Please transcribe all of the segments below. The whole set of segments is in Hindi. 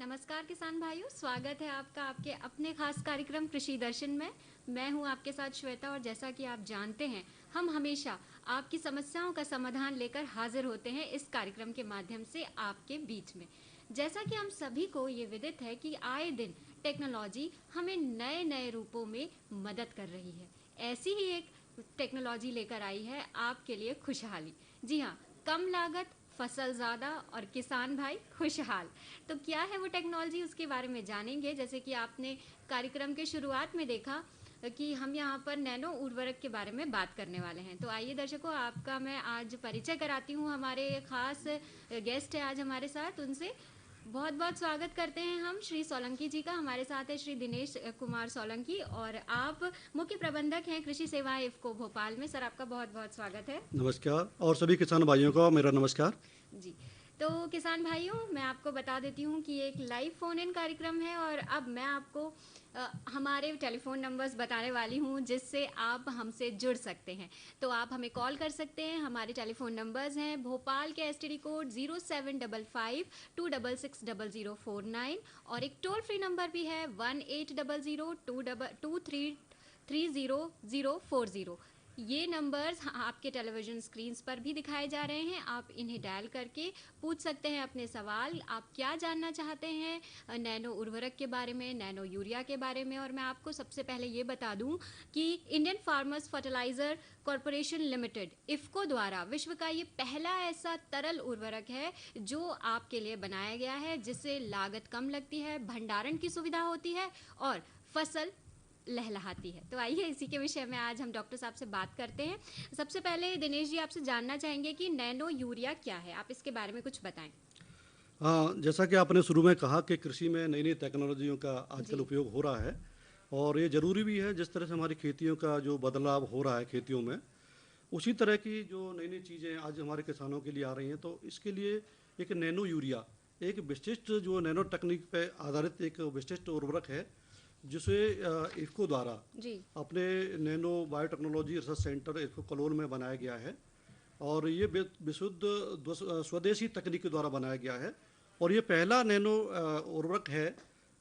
नमस्कार किसान भाइयों, स्वागत है आपका आपके अपने खास कार्यक्रम कृषि दर्शन में। मैं हूं आपके साथ श्वेता और जैसा कि आप जानते हैं, हम हमेशा आपकी समस्याओं का समाधान लेकर हाजिर होते हैं इस कार्यक्रम के माध्यम से आपके बीच में। जैसा कि हम सभी को ये विदित है कि आए दिन टेक्नोलॉजी हमें नए नए रूपों में मदद कर रही है। ऐसी ही एक टेक्नोलॉजी लेकर आई है आपके लिए खुशहाली। जी हाँ, कम लागत, फसल ज़्यादा और किसान भाई खुशहाल। तो क्या है वो टेक्नोलॉजी, उसके बारे में जानेंगे। जैसे कि आपने कार्यक्रम के शुरुआत में देखा कि हम यहाँ पर नैनो उर्वरक के बारे में बात करने वाले हैं। तो आइए दर्शकों, आपका मैं आज परिचय कराती हूँ। हमारे खास गेस्ट है आज हमारे साथ, उनसे बहुत बहुत स्वागत करते हैं हम श्री सोलंकी जी का। हमारे साथ है श्री दिनेश कुमार सोलंकी और आप मुख्य प्रबंधक हैं कृषि सेवाएं इफ्को भोपाल में। सर, आपका बहुत बहुत स्वागत है। नमस्कार और सभी किसान भाइयों को मेरा नमस्कार। जी, तो किसान भाइयों, मैं आपको बता देती हूँ कि एक लाइव फ़ोन इन कार्यक्रम है और अब मैं आपको हमारे टेलीफ़ोन नंबर्स बताने वाली हूँ जिससे आप हमसे जुड़ सकते हैं। तो आप हमें कॉल कर सकते हैं। हमारे टेलीफ़ोन नंबर्स हैं भोपाल के एसटीडी कोड 0755 2660049 और एक टोल फ्री नंबर भी है 1800 2233040। ये नंबर्स आपके टेलीविज़न स्क्रीन्स पर भी दिखाए जा रहे हैं। आप इन्हें डायल करके पूछ सकते हैं अपने सवाल। आप क्या जानना चाहते हैं नैनो उर्वरक के बारे में, नैनो यूरिया के बारे में। और मैं आपको सबसे पहले ये बता दूं कि Indian farmers fertiliser corporation limited IFFCO द्वारा विश्व का ये पहला ऐसा तरल उर्वरक है जो आपके लिए बनाया गया है, जिससे लागत कम लगती है, भंडारण की सुविधा होती है और फसल लहलहाती है। तो आइए इसी के विषय में आज हम डॉक्टर साहब से बात करते हैं। सबसे पहले दिनेश जी, आपसे जानना चाहेंगे कि नैनो यूरिया क्या है, आप इसके बारे में कुछ बताएं। हाँ, जैसा कि आपने शुरू में कहा कि कृषि में नई नई टेक्नोलॉजियों का आजकल जी उपयोग हो रहा है और ये ज़रूरी भी है। जिस तरह से हमारी खेतियों का जो बदलाव हो रहा है खेतियों में, उसी तरह की जो नई नई चीज़ें आज हमारे किसानों के लिए आ रही हैं, तो इसके लिए एक नैनो यूरिया, एक विशिष्ट जो नैनो तकनीक पे आधारित एक विशिष्ट उर्वरक है, जिसे इफ़को द्वारा जी अपने nano biotechnology research centre IFFCO Kalol में बनाया गया है। और ये विशुद्ध स्वदेशी तकनीक के द्वारा बनाया गया है और ये पहला नैनो उर्वरक है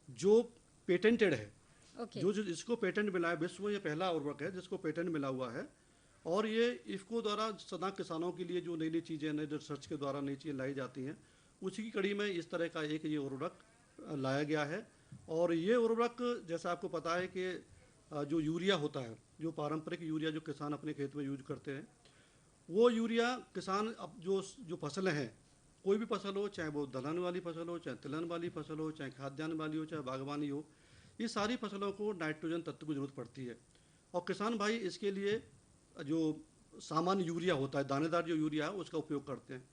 जो पेटेंटेड है। ओके। जो जिसको पेटेंट मिला है, विश्व में ये पहला उर्वरक है जिसको पेटेंट मिला हुआ है। और ये इफ़को द्वारा सदा किसानों के लिए जो नई नई चीज़ें, नई रिसर्च के द्वारा नई चीज़ें लाई जाती हैं, उसी की कड़ी में इस तरह का एक ये उर्वरक लाया गया है। और ये उर्वरक, जैसा आपको पता है कि जो यूरिया होता है, जो पारंपरिक यूरिया जो किसान अपने खेत में यूज करते हैं, वो यूरिया किसान अब जो फसलें हैं, कोई भी फसल हो, चाहे वो दलहन वाली फसल हो, चाहे तिलहन वाली फसल हो, चाहे खाद्यान्न वाली हो, चाहे बागवानी हो, ये सारी फसलों को नाइट्रोजन तत्व की जरूरत पड़ती है। और किसान भाई इसके लिए जो सामान्य यूरिया होता है, दानेदार जो यूरिया है, उसका उपयोग करते हैं।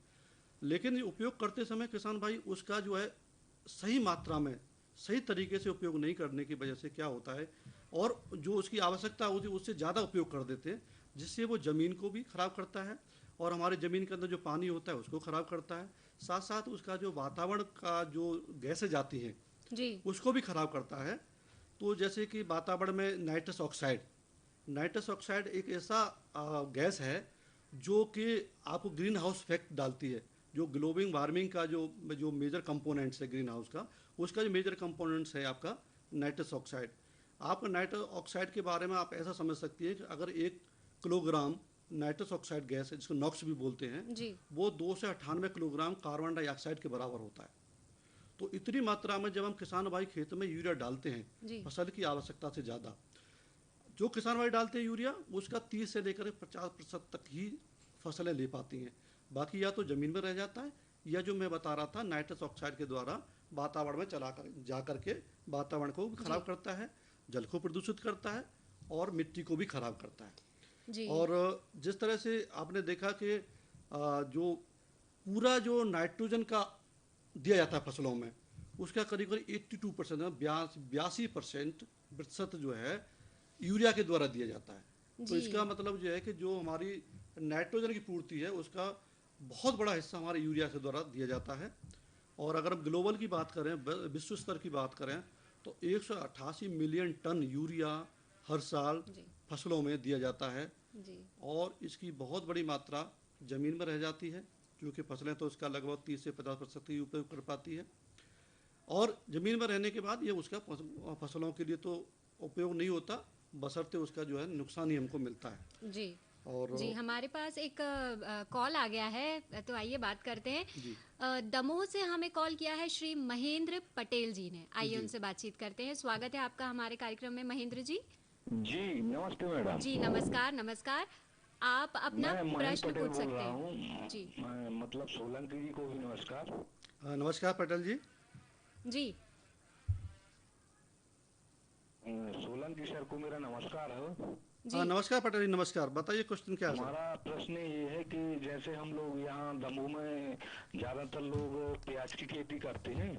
लेकिन ये उपयोग करते समय किसान भाई उसका जो है सही मात्रा में, सही तरीके से उपयोग नहीं करने की वजह से क्या होता है, और जो उसकी आवश्यकता होती है उससे ज़्यादा उपयोग कर देते हैं, जिससे वो ज़मीन को भी ख़राब करता है और हमारे ज़मीन के अंदर जो पानी होता है उसको ख़राब करता है। साथ साथ उसका जो वातावरण का जो गैसें जाती हैं जी उसको भी ख़राब करता है। तो जैसे कि वातावरण में नाइट्रस ऑक्साइड एक ऐसा गैस है जो कि आपको ग्रीन हाउस इफेक्ट डालती है। जो ग्लोबल वार्मिंग का जो जो मेजर कंपोनेंट्स है ग्रीन हाउस का, उसका जो मेजर कंपोनेंट्स है आपका नाइट्रस ऑक्साइड। आप नाइट्रस ऑक्साइड के बारे में आप ऐसा समझ सकती हैं कि अगर 1 किलोग्राम नाइट्रस ऑक्साइड गैस है, जिसको नॉक्स भी बोलते हैं, जी वो 2 से 98 किलोग्राम कार्बन डाइऑक्साइड के बराबर होता है। तो इतनी मात्रा में जब हम किसान भाई खेत में यूरिया डालते हैं, जी फसल की आवश्यकता से ज़्यादा, जो किसान भाई डालते हैं यूरिया, उसका 30 से लेकर 50% तक ही फसलें ले पाती हैं। बाकी या तो ज़मीन में रह जाता है, या जो मैं बता रहा था नाइट्रस ऑक्साइड के द्वारा वातावरण में चला कर जा करके वातावरण को भी जी खराब करता है, जल को प्रदूषित करता है और मिट्टी को भी खराब करता है। जी और जिस तरह से आपने देखा कि जो पूरा जो नाइट्रोजन का दिया जाता है फसलों में, उसका करीब करीब 82% 82% जो है यूरिया के द्वारा दिया जाता है। तो जी इसका मतलब जो है कि जो हमारी नाइट्रोजन की पूर्ति है उसका बहुत बड़ा हिस्सा हमारे यूरिया के द्वारा दिया जाता है। और अगर हम ग्लोबल की बात करें, विश्व स्तर की बात करें, तो 188 मिलियन टन यूरिया हर साल जी फसलों में दिया जाता है। जी और इसकी बहुत बड़ी मात्रा ज़मीन में रह जाती है, क्योंकि फसलें तो इसका लगभग 30 से 50% ही उपयोग कर पाती है। और ज़मीन में रहने के बाद ये उसका फसलों के लिए तो उपयोग नहीं होता, बशर्ते उसका जो है नुकसान ही हमको मिलता है। जी और जी, हमारे पास एक कॉल आ गया है, तो आइए बात करते हैं। जी दमोह से हमें कॉल किया है श्री महेंद्र पटेल जी ने। आइए जी उनसे बातचीत करते हैं। स्वागत है आपका हमारे कार्यक्रम में महेंद्र जी। जी नमस्ते मैडम। जी नमस्कार नमस्कार। आप अपना मैं महेंद्र प्रश्न पटेल पूछ बोल सकते रहा हैं। हूँ। जी मतलब सोलंकी जी को भी नमस्कार। नमस्कार पटेल जी। जी सोलंकी सर को मेरा नमस्कार है। जी नमस्कार पटेल जी, नमस्कार। बताइए क्वेश्चन क्या है सर? हमारा प्रश्न ये है कि जैसे हम लोग यहाँ दमोह में ज्यादातर लोग प्याज की खेती करते हैं,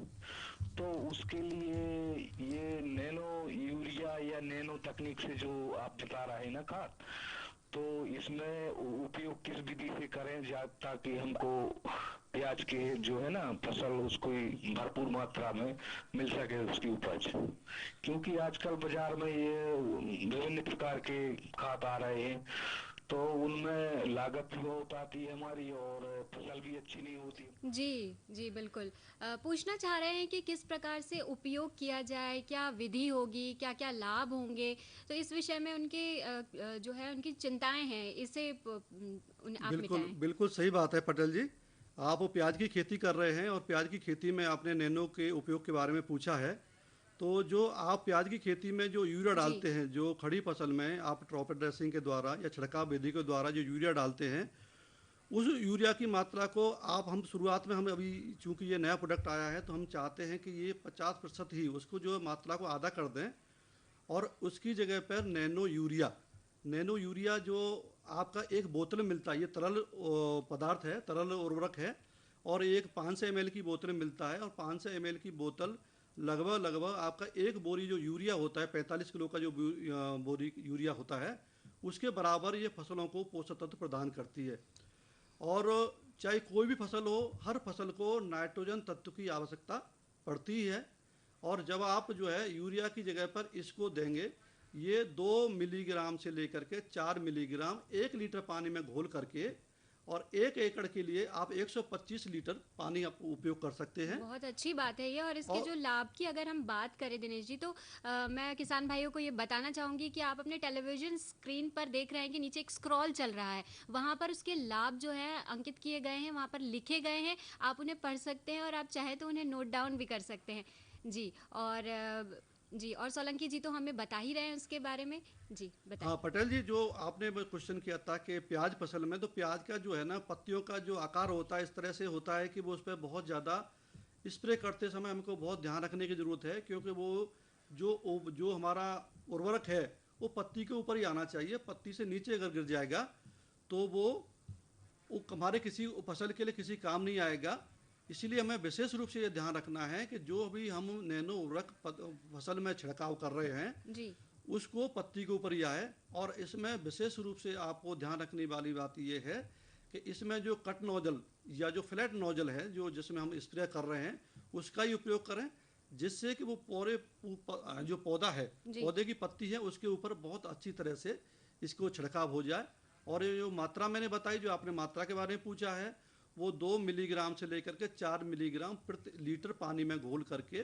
तो उसके लिए ये नैनो यूरिया या नैनो तकनीक से जो आप बता रहे हैं ना खाद, तो इसमें उपयोग किस विधि से करें ताकि हमको प्याज के जो है ना फसल उसको भरपूर मात्रा में मिल सके उसकी उपज। क्योंकि आजकल बाजार में ये विभिन्न प्रकार के खाद आ रहे हैं, तो उनमें लागत भी बहुत आती है हमारी और फसल भी अच्छी नहीं होती। जी जी बिल्कुल। पूछना चाह रहे हैं कि किस प्रकार से उपयोग किया जाए, क्या विधि होगी, क्या क्या लाभ होंगे, तो इस विषय में उनके जो है उनकी चिंताएं हैं, इसे आप बिल्कुल मिटाएं। बिल्कुल सही बात है पटेल जी। आप प्याज की खेती कर रहे हैं और प्याज की खेती में आपने नैनो के उपयोग के बारे में पूछा है। तो जो आप प्याज की खेती में जो यूरिया जी डालते हैं, जो खड़ी फसल में आप ड्रॉप ड्रेसिंग के द्वारा या छिड़काव विधि के द्वारा जो यूरिया डालते हैं, उस यूरिया की मात्रा को हम शुरुआत में हम अभी चूंकि ये नया प्रोडक्ट आया है तो हम चाहते हैं कि ये 50% ही उसको जो मात्रा को आधा कर दें और उसकी जगह पर नैनो यूरिया जो आपका एक बोतल मिलता है, ये तरल पदार्थ है, तरल उर्वरक है, और एक 500 ml की बोतल मिलता है, और 500 ml की बोतल लगभग लगभग आपका एक बोरी जो यूरिया होता है, 45 किलो का जो बोरी यूरिया होता है, उसके बराबर ये फसलों को पोषक तत्व प्रदान करती है। और चाहे कोई भी फसल हो, हर फसल को नाइट्रोजन तत्व की आवश्यकता पड़ती है। और जब आप जो है यूरिया की जगह पर इसको देंगे, ये 2 मिलीग्राम से लेकर के 4 मिलीग्राम 1 लीटर पानी में घोल करके, और 1 एकड़ के लिए आप 125 लीटर पानी आप उपयोग कर सकते हैं। बहुत अच्छी बात है ये। और इसके और जो लाभ की अगर हम बात करें दिनेश जी, तो मैं किसान भाइयों को ये बताना चाहूँगी कि आप अपने टेलीविजन स्क्रीन पर देख रहे हैं कि नीचे एक स्क्रॉल चल रहा है, वहाँ पर उसके लाभ जो है अंकित किए गए हैं, वहाँ पर लिखे गए हैं, आप उन्हें पढ़ सकते हैं और आप चाहे तो उन्हें नोट डाउन भी कर सकते हैं। जी और जी और सोलंकी जी तो हमें बता ही रहे हैं उसके बारे में। जी हाँ बताइए। पटेल जी, जो आपने क्वेश्चन किया था कि प्याज फसल में, तो प्याज का जो है ना पत्तियों का जो आकार होता है इस तरह से होता है कि वो उस पर बहुत ज़्यादा स्प्रे करते समय हमको बहुत ध्यान रखने की ज़रूरत है, क्योंकि वो जो हमारा उर्वरक है वो पत्ती के ऊपर ही आना चाहिए। पत्ती से नीचे अगर गिर जाएगा तो वो हमारे किसी फसल के लिए किसी काम नहीं आएगा। इसीलिए हमें विशेष रूप से ये ध्यान रखना है कि जो भी हम नैनो उर्वरक फसल में छिड़काव कर रहे हैं जी उसको पत्ती के ऊपर ही आए। और इसमें विशेष रूप से आपको ध्यान रखने वाली बात यह है कि इसमें जो कट नोजल या जो फ्लैट नोजल है, जो जिसमें हम स्प्रे कर रहे हैं, उसका ही उपयोग करें, जिससे कि वो पूरे जो पौधा है, जी पौधे की पत्ती है, उसके ऊपर बहुत अच्छी तरह से इसको छिड़काव हो जाए। और ये जो मात्रा मैंने बताई, जो आपने मात्रा के बारे में पूछा है, वो 2 मिलीग्राम से लेकर के 4 मिलीग्राम प्रति लीटर पानी में घोल करके,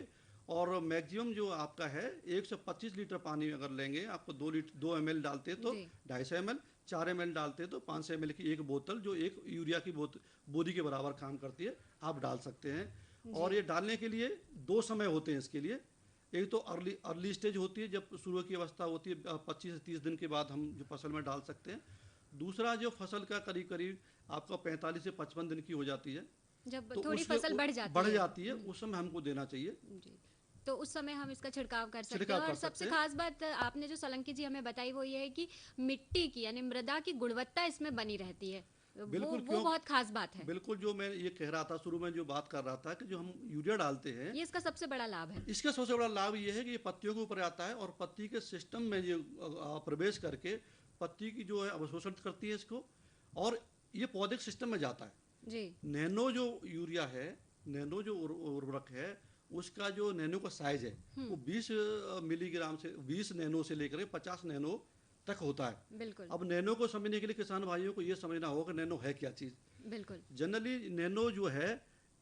और मैक्सिमम जो आपका है 125 लीटर पानी अगर लेंगे, आपको 2 ml डालते तो जी 250 ml, 4 ml डालते तो 500 ml की एक बोतल, जो एक यूरिया की बोरी के बराबर काम करती है, आप डाल सकते हैं। और जी ये डालने के लिए 2 समय होते हैं इसके लिए। एक तो अर्ली स्टेज होती है, जब शुरू की अवस्था होती है, 25 से 30 दिन के बाद हम जो फसल में डाल सकते हैं। दूसरा, जो फसल का करीब करीब आपका 45 से 55 दिन की हो जाती है, जब तो थोड़ी फसल बढ़ बढ़ जाती है। जाती है, उस समय हमको देना चाहिए, जी तो उस समय हम इसका छिड़काव कर सकते हैं। छिड़काव और कर सबसे सकते हैं। खास बात आपने जो सोलंकी जी हमें बताई वो ये है कि मिट्टी की यानी मृदा की गुणवत्ता इसमें बनी रहती है। बिल्कुल, वो बहुत खास बात है। बिल्कुल, जो मैं ये कह रहा था शुरू में, जो बात कर रहा था कि जो हम यूरिया डालते हैं, ये इसका सबसे बड़ा लाभ है। इसका सबसे बड़ा लाभ ये है कि ये पत्तियों के ऊपर आता है और पत्ती के सिस्टम में ये प्रवेश करके पत्ती की जो है अवशोषण करती है इसको, और ये पौधे के सिस्टम में जाता है। जी नैनो जो यूरिया है, नैनो जो उर्वरक है, उसका जो नैनो का साइज है वो 20 मिलीग्राम से 20 नैनो से लेकर 50 नैनो तक होता है। बिल्कुल अब नैनो को समझने के लिए किसान भाइयों को ये समझना होगा कि नैनो है क्या चीज़। बिल्कुल। जनरली नैनो जो है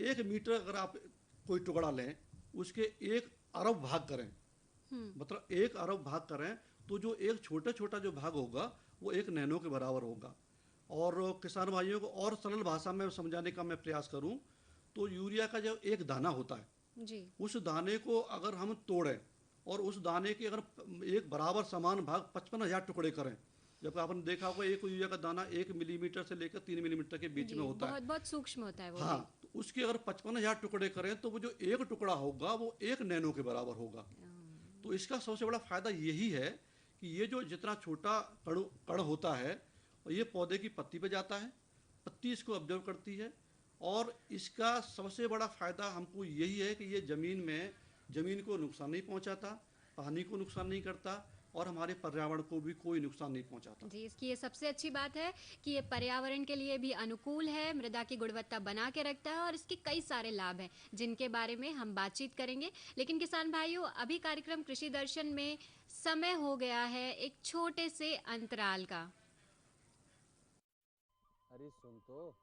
1 मीटर, अगर आप कोई टुकड़ा लें, उसके 1 अरब भाग करें, मतलब 1 अरब भाग करें, तो जो एक छोटा छोटा जो भाग होगा वो 1 नैनो के बराबर होगा। और किसान भाइयों को और सरल भाषा में समझाने का मैं प्रयास करूं तो यूरिया का जो एक दाना होता है जी। उस दाने को अगर हम तोड़ें और उस दाने के अगर एक बराबर समान भाग 55,000 टुकड़े करें, जबकि आपने देखा होगा एक यूरिया का दाना 1 मिलीमीटर से लेकर 3 मिलीमीटर के बीच जी, में होता है। बहुत बहुत सूक्ष्म होता है वो हाँ, भी। तो उसके अगर 55,000 टुकड़े करें तो वो जो एक टुकड़ा होगा वो 1 नैनो के बराबर होगा। तो इसका सबसे बड़ा फायदा यही है कि ये जो जितना छोटा कण होता है और ये पौधे की पत्ती पे जाता है, पत्ती इसको ऑब्जर्व करती है, और इसका सबसे बड़ा फायदा हमको यही है कि ये ज़मीन को नुकसान नहीं पहुंचाता, पानी को नुकसान नहीं करता, और हमारे पर्यावरण को भी कोई नुकसान नहीं पहुंचाता। जी, इसकी ये सबसे अच्छी बात है कि ये पर्यावरण के लिए भी अनुकूल है, मृदा की गुणवत्ता बना के रखता है और इसके कई सारे लाभ हैं जिनके बारे में हम बातचीत करेंगे। लेकिन किसान भाइयों, अभी कार्यक्रम कृषि दर्शन में समय हो गया है एक छोटे से अंतराल का। अरे सुन तो।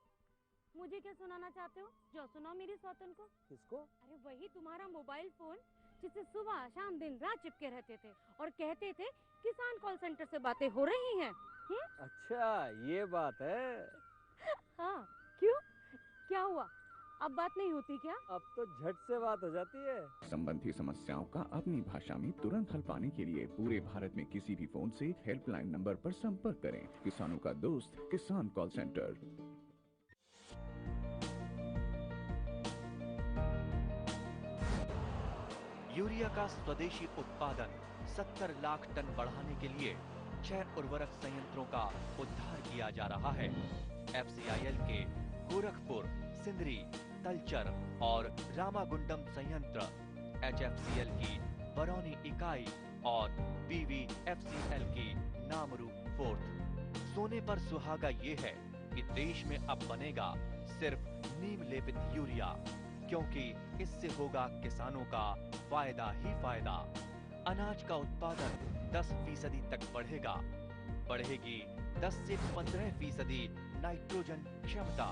मुझे क्या सुनाना चाहते हो? जो सुनाओ मेरी सौतन को। किसको? अरे वही तुम्हारा मोबाइल फोन जिससे सुबह शाम दिन रात चिपके रहते थे और कहते थे किसान कॉल सेंटर से बातें हो रही हैं। अच्छा ये बात है। हाँ, क्यों? क्या हुआ? अब बात नहीं होती क्या? अब तो झट से बात हो जाती है। संबंधी समस्याओं का अपनी भाषा में तुरंत हल पाने के लिए पूरे भारत में किसी भी फोन से हेल्पलाइन नंबर पर संपर्क करें। किसानों का दोस्त किसान कॉल सेंटर। यूरिया का स्वदेशी उत्पादन 70 लाख टन बढ़ाने के लिए 6 उर्वरक संयंत्रों का उद्धार किया जा रहा है। FCIL के गोरखपुर, सिंदरी, तलचर और रामागुंडम संयंत्र, HFCL की बरौनी इकाई और BVFCL की नामरू फोर्थ। सोने पर सुहागा ये है कि देश में अब बनेगा सिर्फ नीम लेपित यूरिया, क्योंकि इससे होगा किसानों का फायदा ही फायदा। अनाज का उत्पादन 10% तक बढ़ेगा। बढ़ेगी 10 से 15% नाइट्रोजन क्षमता।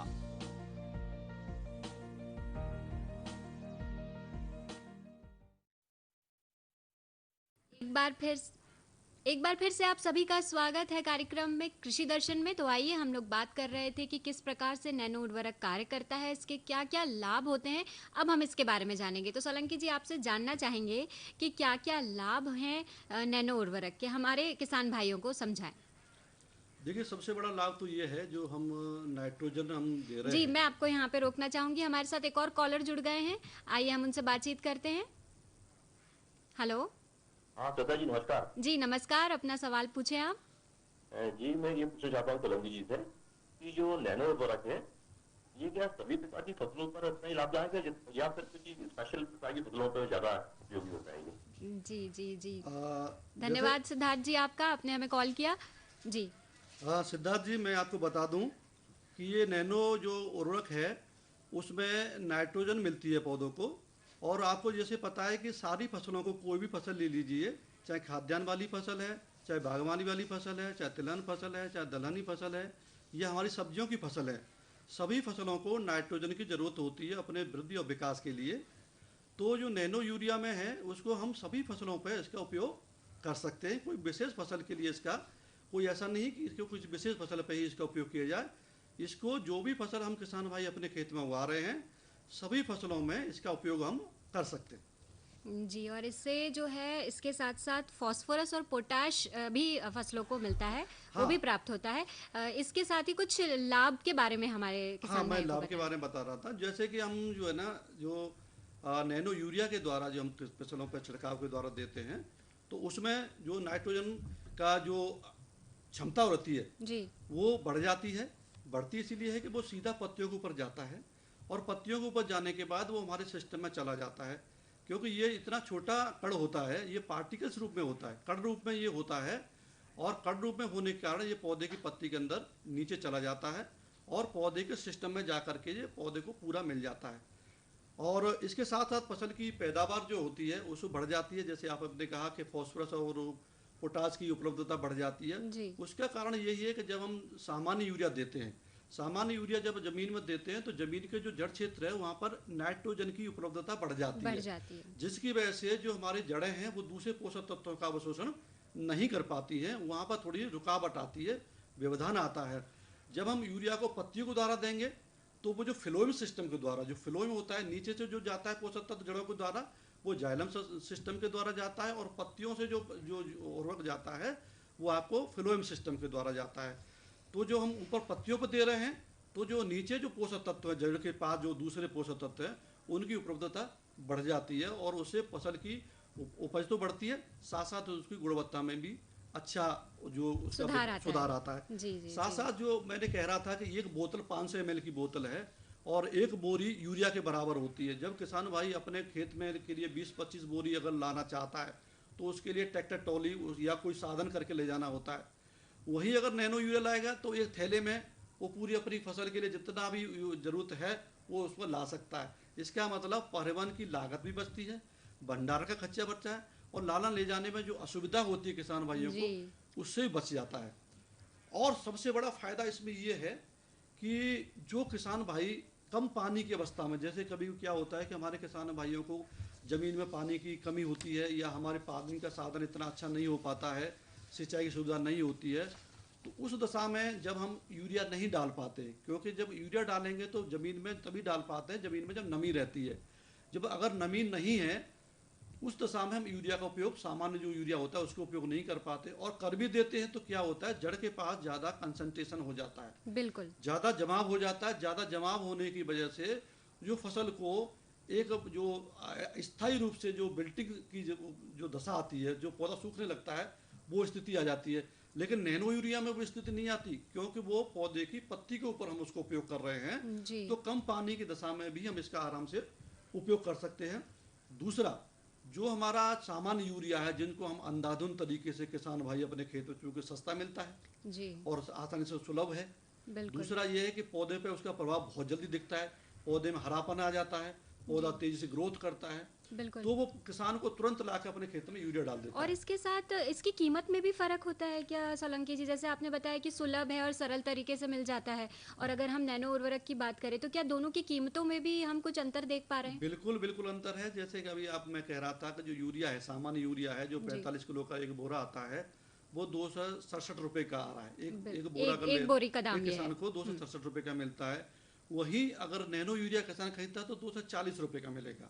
एक बार फिर से आप सभी का स्वागत है कार्यक्रम में कृषि दर्शन में। तो आइए, हम लोग बात कर रहे थे कि किस प्रकार से नैनो उर्वरक कार्य करता है, इसके क्या क्या लाभ होते हैं। अब हम इसके बारे में जानेंगे। तो सोलंकी जी, आपसे जानना चाहेंगे कि क्या क्या लाभ हैं नैनो उर्वरक के, हमारे किसान भाइयों को समझाएं। देखिए, सबसे बड़ा लाभ तो ये है जो हम नाइट्रोजन हम दे रहे जी, हैं। मैं आपको यहाँ पे रोकना चाहूंगी। हमारे साथ एक और कॉलर जुड़ गए हैं, आइए हम उनसे बातचीत करते हैं। हेलो। हाँ श्वेता जी, नमस्कार। जी नमस्कार, अपना सवाल पूछे आप। जी मैं ये पूछना चाहता हूँ सोलंकी जी से कि जो नैनो उर्वरक है ये क्या सभी प्रकार की फसलों पर इतना ही लाभदायक है या फिर किसी स्पेशल प्रकार की फसलों पर ज्यादा उपयोगी होता है ये? जी जी जी, धन्यवाद सिद्धार्थ जी आपका, आपने हमें कॉल किया। जी हाँ सिद्धार्थ जी, मैं आपको बता दूं कि ये नैनो जो उर्वरक है उसमें नाइट्रोजन मिलती है पौधों को। और आपको जैसे पता है कि सारी फसलों को, कोई भी फसल ले लीजिए, चाहे खाद्यान्न वाली फसल है, चाहे बागवानी वाली फसल है, चाहे तिलहन फसल है, चाहे दलहनी फसल है, या हमारी सब्जियों की फसल है, सभी फसलों को नाइट्रोजन की ज़रूरत होती है अपने वृद्धि और विकास के लिए। तो जो नैनो यूरिया में है उसको हम सभी फसलों पर इसका उपयोग कर सकते हैं। कोई विशेष फसल के लिए इसका कोई ऐसा नहीं कि इसको कुछ विशेष फसल पर ही इसका उपयोग किया जाए। इसको जो भी फसल हम किसान भाई अपने खेत में उगा रहे हैं, सभी फसलों में इसका उपयोग हम कर सकते हैं। जी, और इससे जो है इसके साथ साथ फास्फोरस और पोटाश भी फसलों को मिलता है, वो हाँ। भी प्राप्त होता है। इसके साथ ही कुछ लाभ के बारे में हमारे हाँ, किसान मैं भाइयों को लाभ के बताएं। बारे में बता रहा था। जैसे कि हम जो है ना, जो नैनो यूरिया के द्वारा जो हम फसलों पर छिड़काव के द्वारा देते हैं, तो उसमें जो नाइट्रोजन का जो क्षमता होती है जी वो बढ़ जाती है। बढ़ती इसीलिए है कि वो सीधा पत्तियों के ऊपर जाता है, और पत्तियों के ऊपर जाने के बाद वो हमारे सिस्टम में चला जाता है। क्योंकि ये इतना छोटा कण होता है, ये पार्टिकल्स रूप में होता है, कण रूप में ये होता है, और कण रूप में होने के कारण ये पौधे की पत्ती के अंदर नीचे चला जाता है और पौधे के सिस्टम में जा करके ये पौधे को पूरा मिल जाता है। और इसके साथ साथ फसल की पैदावार जो होती है उसको बढ़ जाती है। जैसे आपने कहा कि फास्फोरस और पोटाश की उपलब्धता बढ़ जाती है। जी उसका कारण यही है कि जब हम सामान्य यूरिया देते हैं, सामान्य यूरिया जब जमीन में देते हैं तो जमीन के जो जड़ क्षेत्र है वहाँ पर नाइट्रोजन की उपलब्धता बढ़ जाती है, जिसकी वजह से जो हमारी जड़ें हैं वो दूसरे पोषक तत्वों का अवशोषण नहीं कर पाती हैं, वहाँ पर थोड़ी रुकावट आती है, व्यवधान आता है। जब हम यूरिया को पत्तियों के द्वारा देंगे तो वो जो फ्लोएम सिस्टम के द्वारा, जो फ्लोएम होता है नीचे से जो जाता है पोषक तत्व जड़ों के द्वारा, वो जाइलम सिस्टम के द्वारा जाता है, और पत्तियों से जो जो उर्वरक जाता है वो आपको फ्लोएम सिस्टम के द्वारा जाता है। तो जो हम ऊपर पत्तियों पर दे रहे हैं तो जो नीचे जो पोषक तत्व है जड़ के पास जो दूसरे पोषक तत्व हैं उनकी उपलब्धता बढ़ जाती है, और उससे फसल की उपज तो बढ़ती है, साथ साथ उसकी गुणवत्ता में भी अच्छा जो सुधार आता है। साथ साथ जो मैंने कह रहा था कि एक बोतल 500 ml की बोतल है और एक बोरी यूरिया के बराबर होती है। जब किसान भाई अपने खेत में के लिए 20-25 बोरी अगर लाना चाहता है तो उसके लिए ट्रैक्टर ट्रॉली या कोई साधन करके ले जाना होता है। वही अगर नैनो यूरिया लाएगा तो एक थैले में वो पूरी अपनी फसल के लिए जितना भी जरूरत है वो उसमें ला सकता है। इसका मतलब परिवहन की लागत भी बचती है, भंडारण का खर्चा बचता है, और लाना ले जाने में जो असुविधा होती है किसान भाइयों को उससे भी बच जाता है। और सबसे बड़ा फायदा इसमें ये है कि जो किसान भाई कम पानी की अवस्था में, जैसे कभी क्या होता है कि हमारे किसान भाइयों को ज़मीन में पानी की कमी होती है या हमारे पानी का साधन इतना अच्छा नहीं हो पाता है, सिंचाई की सुविधा नहीं होती है, तो उस दशा में जब हम यूरिया नहीं डाल पाते, क्योंकि जब यूरिया डालेंगे तो ज़मीन में तभी डाल पाते हैं ज़मीन में जब नमी रहती है। जब अगर नमी नहीं है उस दशा में हम यूरिया का उपयोग, सामान्य जो यूरिया होता है उसका उपयोग नहीं कर पाते, और कर भी देते हैं तो क्या होता है जड़ के पास ज़्यादा कंसंट्रेशन हो जाता है, बिल्कुल ज़्यादा जमाव हो जाता है। ज़्यादा जमाव होने की वजह से जो फसल को एक जो स्थायी रूप से जो बिल्टिंग की जो दशा आती है, जो पौधा सूखने लगता है, वो स्थिति आ जाती है। लेकिन नैनो यूरिया में वो स्थिति नहीं आती, क्योंकि वो पौधे की पत्ती के ऊपर हम उसको उपयोग कर रहे हैं, तो कम पानी की दशा में भी हम इसका आराम से उपयोग कर सकते हैं। दूसरा, जो हमारा सामान्य यूरिया है जिनको हम अंधाधुंध तरीके से किसान भाई अपने खेत में, चूँकि सस्ता मिलता है और आसानी से सुलभ है। दूसरा ये है कि पौधे पे उसका प्रभाव बहुत जल्दी दिखता है, पौधे में हरापन आ जाता है, पौधा तेजी से ग्रोथ करता है, तो वो किसान को तुरंत लाकर अपने खेत में यूरिया डाल देता है। और इसके साथ इसकी कीमत में भी फर्क होता है क्या सोलंकी जी? जैसे आपने बताया कि सुलभ है और सरल तरीके से मिल जाता है, और अगर हम नैनो उर्वरक की बात करें तो क्या दोनों की कीमतों में भी हम कुछ अंतर देख पा रहे हैं? बिल्कुल बिल्कुल अंतर है। जैसे कि अभी मैं कह रहा था कि जो यूरिया है, सामान्य यूरिया है, जो 45 किलो का एक बोरा आता है, वो 267 रुपये का आ रहा है। एक बोरा का एक बोरी का दाम किसान को 267 रुपये का मिलता है। वही अगर नैनो यूरिया किसान खरीदता है तो 240 रुपये का मिलेगा।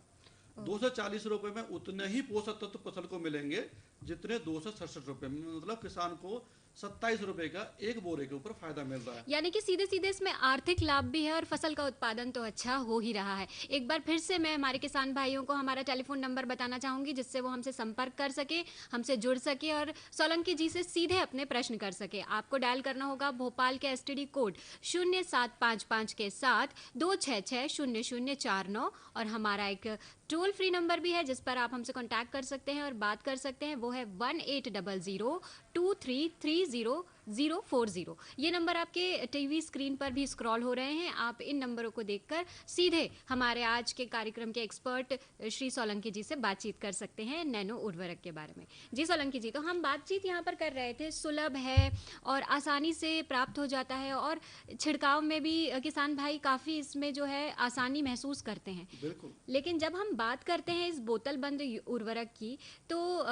240 रुपये में उतने ही पोषक तत्व फसल को मिलेंगे जितने 267 रुपये में, मतलब किसान को 27 रुपये का एक बोरे के ऊपर फायदा मिल रहा है। यानी कि सीधे सीधे इसमें आर्थिक लाभ भी है और फसल का उत्पादन तो अच्छा हो ही रहा है। एक बार फिर से मैं हमारे किसान भाइयों को हमारा टेलीफोन नंबर बताना चाहूंगी जिससे वो हमसे संपर्क कर सके, हमसे जुड़ सके और सोलंकी जी से सीधे अपने प्रश्न कर सके। आपको डायल करना होगा भोपाल के STD कोड 0755 के साथ 2660049, और हमारा एक टोल फ्री नंबर भी है जिस पर आप हमसे कांटेक्ट कर सकते हैं और बात कर सकते हैं, वो है 1800233040। ये नंबर आपके टीवी स्क्रीन पर भी स्क्रॉल हो रहे हैं। आप इन नंबरों को देखकर सीधे हमारे आज के कार्यक्रम के एक्सपर्ट श्री सोलंकी जी से बातचीत कर सकते हैं नैनो उर्वरक के बारे में। जी सोलंकी जी, तो हम बातचीत यहाँ पर कर रहे थे, सुलभ है और आसानी से प्राप्त हो जाता है, और छिड़काव में भी किसान भाई काफ़ी इसमें जो है आसानी महसूस करते हैं। बिल्कुल। लेकिन जब हम बात करते हैं इस बोतल बंद उर्वरक की, तो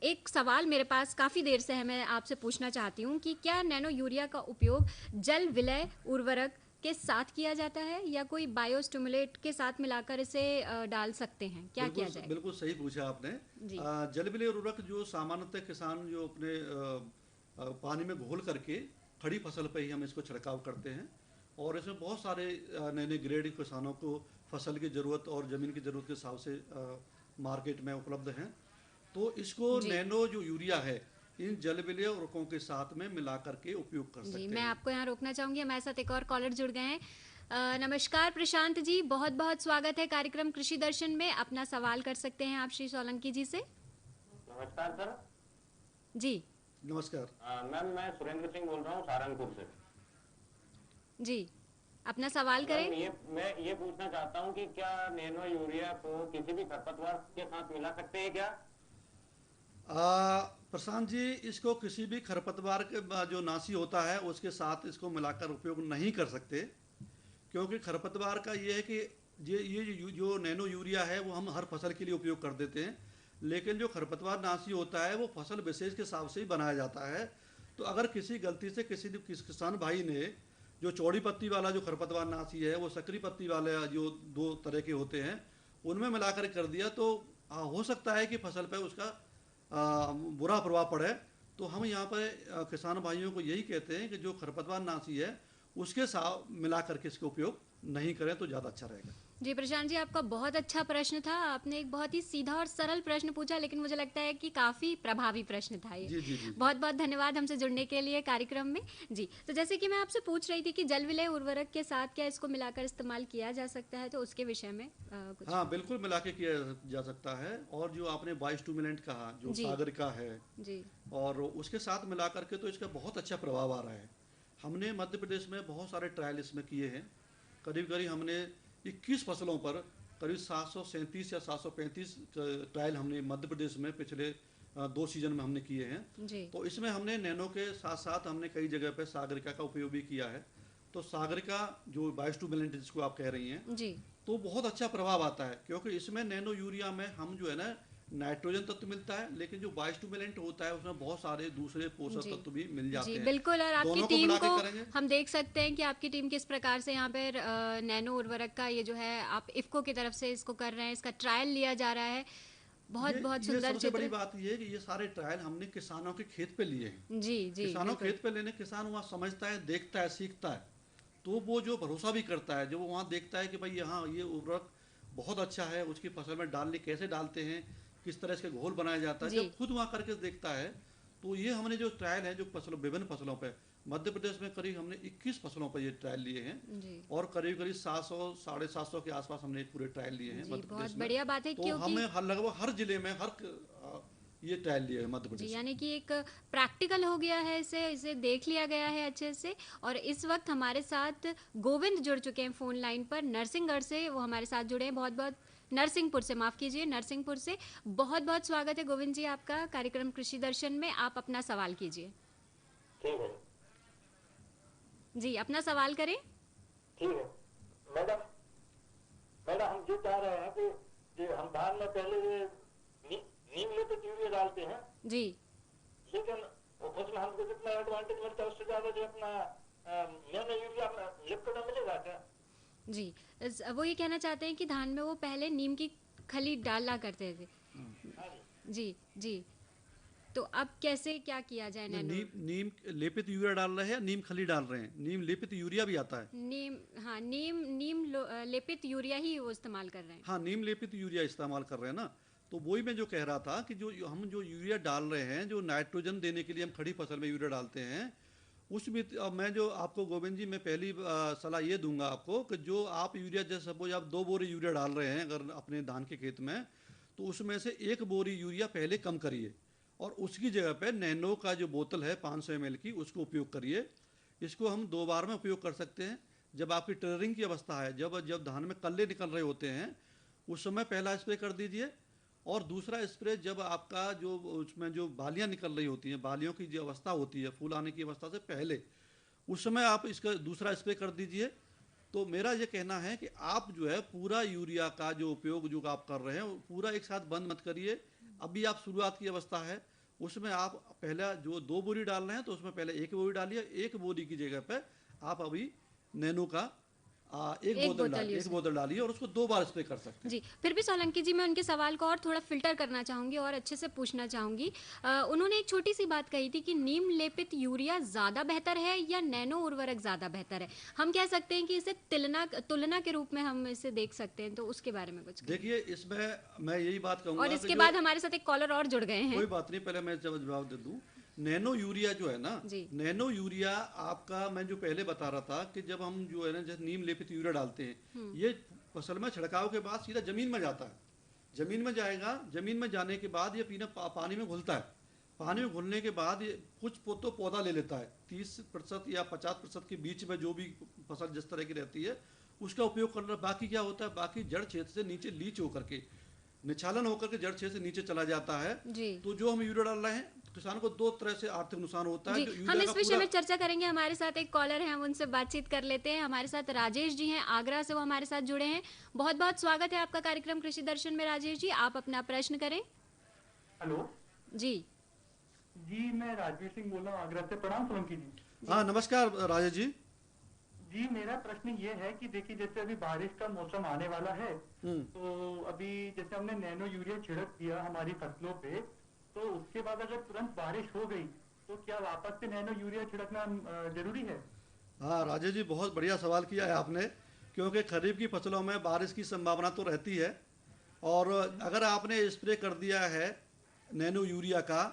एक सवाल मेरे पास काफ़ी देर से है, मैं आपसे पूछना चाहती हूँ कि क्या नैनो यूरिया का उपयोग जल विलय उर्वरक के साथ किया जाता है या कोई बायोस्टिमुलेट के साथ मिलाकर इसे डाल सकते हैं? क्या किया जाए? बिल्कुल सही पूछा आपने। जल विलय उर्वरक जो सामान्यतः किसान जो अपने पानी में घोल करके खड़ी फसल पे ही हम इसको छिड़काव करते हैं, और इसमें बहुत सारे नए नए ग्रेड किसानों को फसल की ज़रूरत और ज़मीन की ज़रूरत के हिसाब से मार्केट में उपलब्ध हैं। तो इसको नैनो जो यूरिया है इन जल विलय उर्वरकों के साथ में मिला करके उपयोग कर सकते हैं। मैं आपको यहाँ रोकना चाहूँगी, हमारे साथ एक और कॉलर जुड़ गए हैं। नमस्कार प्रशांत जी, बहुत बहुत स्वागत है कार्यक्रम कृषि दर्शन में। अपना सवाल कर सकते हैं आप श्री सोलंकी जी से। नमस्कार सर। जी नमस्कार मैम, मैं सुरेंद्र सिंह बोल रहा हूँ सहारनपुर से। जी, अपना सवाल करें। मैं ये पूछना चाहता हूँ कि क्या नैनो यूरिया को किसी भी खरपतवार के साथ मिला सकते हैं क्या? प्रशांत जी, इसको किसी भी खरपतवार के जो नासी होता है उसके साथ इसको मिलाकर उपयोग नहीं कर सकते, क्योंकि खरपतवार का ये है कि ये जो नैनो यूरिया है वो हम हर फसल के लिए उपयोग कर देते हैं, लेकिन जो खरपतवार नाशी होता है वो फसल विशेष के हिसाब से ही बनाया जाता है। तो अगर किसी गलती से किसी किसान भाई ने जो चौड़ी पत्ती वाला जो खरपतवार नाशी है वो सकरी पत्ती वाले जो दो तरह के होते हैं उनमें मिलाकर कर दिया, तो हो सकता है कि फसल पर उसका बुरा प्रभाव पड़े। तो हम यहाँ पर किसान भाइयों को यही कहते हैं कि जो खरपतवार नाशी है उसके साथ मिला करके इसका उपयोग नहीं करें तो ज़्यादा अच्छा रहेगा। जी प्रशांत जी, आपका बहुत अच्छा प्रश्न था। आपने एक बहुत ही सीधा और सरल प्रश्न पूछा, लेकिन मुझे लगता है कि काफ़ी प्रभावी प्रश्न था ये। जी जी जी। बहुत बहुत धन्यवाद हमसे जुड़ने के लिए कार्यक्रम में। जी, तो जैसे कि मैं आपसे पूछ रही थी कि जल विलय उर्वरक के साथ क्या इसको मिलाकर इस्तेमाल किया जा सकता है, तो उसके विषय में कुछ। हाँ, बिल्कुल मिला के किया जा सकता है। और जो आपने बायोस्टिमुलेंट कहा जो जी। सागरिका है जी और उसके साथ मिला करके तो इसका बहुत अच्छा प्रभाव आ रहा है। हमने मध्य प्रदेश में बहुत सारे ट्रायल इसमें किए हैं। करीब करीब हमने 21 फसलों पर करीब 737 या 735 ट्रायल हमने मध्य प्रदेश में पिछले 2 सीजन में हमने किए हैं। जी तो इसमें हमने नैनो के साथ साथ हमने कई जगह पे सागरिका का उपयोग भी किया है। तो सागरिका जो बायोस्टिमुलेंट जिसको आप कह रही हैं, जी तो बहुत अच्छा प्रभाव आता है, क्योंकि इसमें नैनो यूरिया में हम जो है ना नाइट्रोजन तत्व मिलता है, लेकिन जो बायोस्टिमुलेंट होता है उसमें बहुत सारे दूसरे पोषक जी। तत्व भी मिल जाते जी हैं। बिल्कुल। और आपकी दोनों को टीम मिला के को करेंगे। हम देख सकते हैं कि आपकी टीम किस प्रकार से यहाँ पर नैनो उर्वरक का ये जो है आप इफ्को की तरफ से इसको कर रहे हैं, इसका ट्रायल लिया जा रहा है। बहुत बहुत ये सुंदर सबसे बड़ी चित्र। बात ये है कि ये सारे ट्रायल हमने किसानों के खेत पे लिए हैं। जी जी किसानों बिल्कुल। खेत पे लेने किसान वहाँ समझता है, देखता है, सीखता है, तो वो जो भरोसा भी करता है, जब वो वहाँ देखता है कि भाई यहाँ ये उर्वरक बहुत अच्छा है, उसकी फसल में डालने कैसे डालते हैं, किस तरह इसके घोल बनाया जाता है, जी। जब खुद वहाँ करके देखता है, तो ये हमने जो ट्रायल है जो फसलों विभिन्न फसलों पे मध्य प्रदेश में करीब हमने 21 फसलों पर ये ट्रायल लिए हैं जी और करीब करीब 700 750 के आसपास हमने पूरे ट्रायल लिए हैं जी मध्य बहुत प्रदेश में। बढ़िया बात है, तो क्योंकि हमें लगभग हर जिले में ये ट्रायल लिए हैं मध्य जी प्रदेश में। यानी कि एक प्रैक्टिकल हो गया है, इसे इसे देख लिया गया है अच्छे से। और इस वक्त हमारे साथ गोविंद जुड़ चुके हैं फोन लाइन पर, नरसिंहगढ़ से वो हमारे साथ जुड़े हैं। बहुत बहुत नरसिंहपुर से, माफ कीजिए, नरसिंहपुर से बहुत बहुत स्वागत है गोविंद जी आपका कार्यक्रम कृषि दर्शन में। आप अपना सवाल कीजिए। ठीक है। जी अपना सवाल करें। ठीक है मैडम। मैडम हम जो चाह रहे हैं कि जो हम धान में पहले नीम लेपित यूरिया डालते हैं, जी लेकिन उसमें हमको जितना एडवांटेज मिलता है उससे ज्यादा जो अपना नैनो यूरिया लिक्विड में मिलेगा क्या? जी वो ये कहना चाहते हैं कि धान में वो पहले नीम की खली डाला करते थे। जी जी, तो अब कैसे क्या किया जाए नैनो? नीम लेपित यूरिया डाल रहे हैं, नीम खली डाल रहे हैं? नीम लेपित यूरिया भी आता है। नीम, हाँ नीम लेपित यूरिया ही वो इस्तेमाल कर रहे हैं। हाँ, नीम लेपित यूरिया इस्तेमाल कर रहे हैं ना। तो वही मैं जो कह रहा था कि जो हम जो यूरिया डाल रहे हैं, जो नाइट्रोजन देने के लिए हम खड़ी फसल में यूरिया डालते हैं, उसमें अब मैं जो आपको गोविंद जी मैं पहली सलाह ये दूंगा आपको कि जो आप यूरिया, जैसे सपोज आप 2 बोरी यूरिया डाल रहे हैं अगर अपने धान के खेत में, तो उसमें से 1 बोरी यूरिया पहले कम करिए और उसकी जगह पे नैनो का जो बोतल है 500 ml की, उसको उपयोग करिए। इसको हम 2 बार में उपयोग कर सकते हैं। जब आपकी टेलरिंग की अवस्था है, जब धान में कल्ले निकल रहे होते हैं, उस समय पहला स्प्रे कर दीजिए। और दूसरा स्प्रे जब आपका जो उसमें जो बालियाँ निकल रही होती हैं, बालियों की जो अवस्था होती है फूल आने की अवस्था से पहले, उस समय आप इसका दूसरा स्प्रे कर दीजिए। तो मेरा ये कहना है कि आप जो है पूरा यूरिया का जो उपयोग जो आप कर रहे हैं पूरा एक साथ बंद मत करिए। अभी आप शुरुआत की अवस्था है, उसमें आप पहला जो 2 बोरी डाल रहे हैं तो उसमें पहले 1 बोरी डालिए। 1 बोरी की जगह पर आप अभी नैनो का एक बोतल डालिए और उसको 2 बार स्प्रे कर सकते हैं। जी, फिर भी सोलंकी जी मैं उनके सवाल को और थोड़ा फिल्टर करना चाहूँगी और अच्छे से पूछना चाहूँगी। उन्होंने एक छोटी सी बात कही थी कि नीम लेपित यूरिया ज़्यादा बेहतर है या नैनो उर्वरक ज़्यादा बेहतर है। हम कह सकते हैं कि इसे तुलना के रूप में हम इसे देख सकते हैं, तो उसके बारे में कुछ देखिए, इसमें मैं यही बात कहूँगा। और इसके बाद हमारे साथ एक कॉलर और जुड़ गए हैं। कोई बात नहीं, पहले मैं जवाब दे दूँ। नैनो यूरिया जो है ना, नैनो यूरिया आपका मैं जो पहले बता रहा था कि जब हम जो है ना जैसे नीम लेपित यूरिया डालते हैं, ये फसल में छिड़काव के बाद सीधा जमीन में जाता है। जमीन में जाएगा, जमीन में जाने के बाद ये पानी में घुलता है। पानी में घुलने के बाद ये कुछ तो पौधा ले लेता है, 30% या 50% के बीच में जो भी फसल जिस तरह की रहती है उसका उपयोग करना। बाकी क्या होता है, बाकी जड़ क्षेत्र से नीचे लीच होकर के निछालन होकर के जड़ 6 से नीचे चला जाता है। जी तो जो हम यूरिया डाल रहे हैं किसान को 2 तरह से आर्थिक नुकसान होता है। जी जो हम यूरिया इस का विषय पूरा में चर्चा करेंगे। हमारे साथ एक कॉलर है, हम उनसे बातचीत कर लेते हैं। हमारे साथ राजेश जी हैं, आगरा से वो हमारे साथ जुड़े हैं। बहुत बहुत स्वागत है आपका कार्यक्रम कृषि दर्शन में। राजेश जी, आप अपना प्रश्न करें। हेलो जी जी, मैं राजवीर सिंह बोल रहा हूँ आगरा से। प्रणाम सोलंकी जी। हाँ नमस्कार राजेश जी। जी, मेरा प्रश्न ये है कि देखिए, जैसे अभी बारिश का मौसम आने वाला है, तो अभी जैसे हमने नैनो यूरिया छिड़क दिया हमारी फसलों पे, तो उसके बाद अगर तुरंत बारिश हो गई तो क्या वापस से नैनो यूरिया छिड़कना जरूरी है? हाँ राजेश जी, बहुत बढ़िया सवाल किया है आपने, क्योंकि खरीफ की फसलों में बारिश की संभावना तो रहती है। और अगर आपने स्प्रे कर दिया है नैनो यूरिया का,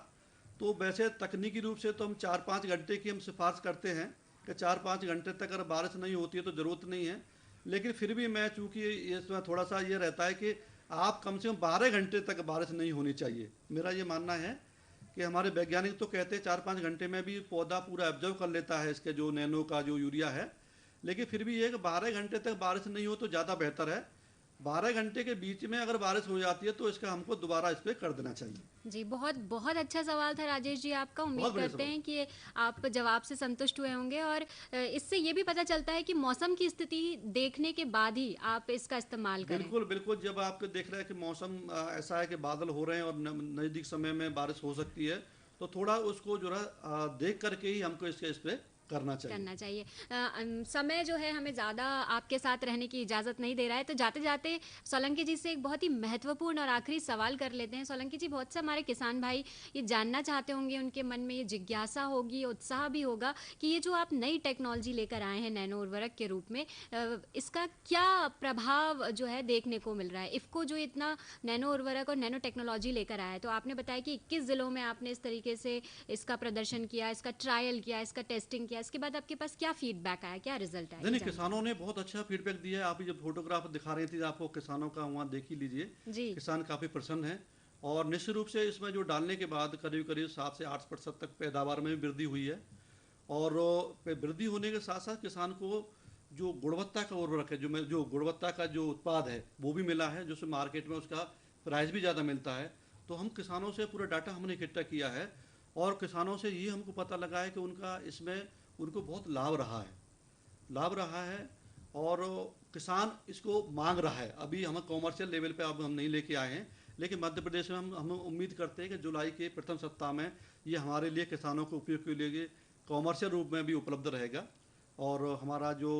तो वैसे तकनीकी रूप से तो हम 4-5 घंटे की हम सिफारिश करते हैं कि 4-5 घंटे तक अगर बारिश नहीं होती है तो ज़रूरत नहीं है। लेकिन फिर भी मैं, चूँकि इसमें थोड़ा सा ये रहता है कि आप कम से कम 12 घंटे तक बारिश नहीं होनी चाहिए। मेरा ये मानना है कि हमारे वैज्ञानिक तो कहते हैं 4-5 घंटे में भी पौधा पूरा एब्जॉर्व कर लेता है इसके जो नैनो का जो यूरिया है। लेकिन फिर भी ये कि 12 घंटे तक बारिश नहीं हो तो ज़्यादा बेहतर है। 12 घंटे के बीच में अगर बारिश हो जाती है तो इसका हमको दोबारा स्प्रे कर देना चाहिए। जी, बहुत बहुत अच्छा सवाल था राजेश जी आपका। उम्मीद बहुत बढ़िया करते सवाल। हैं कि आप जवाब से संतुष्ट हुए होंगे। और इससे ये भी पता चलता है कि मौसम की स्थिति देखने के बाद ही आप इसका इस्तेमाल करें। बिल्कुल बिल्कुल, जब आपको देख रहे हैं कि मौसम ऐसा है कि बादल हो रहे हैं और नज़दीक समय में बारिश हो सकती है, तो थोड़ा उसको जो है देख करके ही हमको इसके स्प्रे करना चाहिए। समय जो है हमें ज़्यादा आपके साथ रहने की इजाज़त नहीं दे रहा है, तो जाते जाते सोलंकी जी से एक बहुत ही महत्वपूर्ण और आखिरी सवाल कर लेते हैं। सोलंकी जी, बहुत से हमारे किसान भाई ये जानना चाहते होंगे, उनके मन में ये जिज्ञासा होगी, उत्साह भी होगा कि ये जो आप नई टेक्नोलॉजी लेकर आए हैं नैनो उर्वरक के रूप में, इसका क्या प्रभाव जो है देखने को मिल रहा है। इफ़को जो इतना नैनो उर्वरक और नैनो टेक्नोलॉजी लेकर आया है, तो आपने बताया कि 21 ज़िलों में आपने इस तरीके से इसका प्रदर्शन किया, इसका ट्रायल किया, इसका टेस्टिंग किया। इसके बाद आपके पास क्या फीडबैक आया, क्या रिजल्ट आया? नहीं नहीं, किसानों ने बहुत अच्छा फीडबैक दिया है। आप जब फोटोग्राफ दिखा रही थी आपको किसानों का, वहाँ देख ही लीजिए। जी किसान काफ़ी प्रसन्न हैं। और निश्चित रूप से इसमें जो डालने के बाद करीब करीब 7 से 8% तक पैदावार में भी वृद्धि हुई है। और वृद्धि होने के साथ साथ किसान को जो गुणवत्ता का उर्वरक है, जो गुणवत्ता का जो उत्पाद है वो भी मिला है, जो मार्केट में उसका प्राइस भी ज़्यादा मिलता है। तो हम किसानों से पूरा डाटा हमने इकट्ठा किया है और किसानों से ये हमको पता लगा है कि उनका इसमें उनको बहुत लाभ रहा है और किसान इसको मांग रहा है। अभी हम कॉमर्शियल लेवल पे अब हम नहीं लेके आए हैं, लेकिन मध्य प्रदेश में हम उम्मीद करते हैं कि जुलाई के प्रथम सप्ताह में ये हमारे लिए किसानों को उपयोग के लिए कॉमर्शियल रूप में भी उपलब्ध रहेगा। और हमारा जो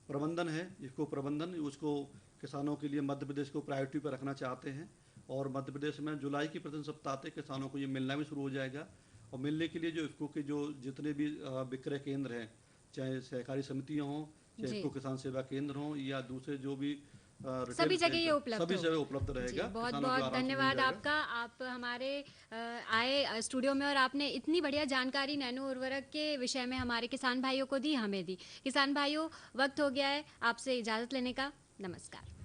प्रबंधन है, इसको प्रबंधन उसको किसानों के लिए मध्य प्रदेश को प्रायोरिटी पर रखना चाहते हैं। और मध्य प्रदेश में जुलाई की प्रथम सप्ताह तक किसानों को ये मिलना भी शुरू हो जाएगा। और मिलने के लिए जो इफ़को के जो जितने भी विक्रय केंद्र हैं, चाहे सहकारी समितियाँ हों, चाहे इफ़को किसान सेवा केंद्र हों या दूसरे जो भी सभी जगह ये उपलब्ध सभी जगह उपलब्ध रहेगा। बहुत बहुत धन्यवाद आपका। आप हमारे आए स्टूडियो में और आपने इतनी बढ़िया जानकारी नैनो उर्वरक के विषय में हमारे किसान भाइयों को दी, हमें दी। किसान भाइयों, वक्त हो गया है आपसे इजाज़त लेने का। नमस्कार।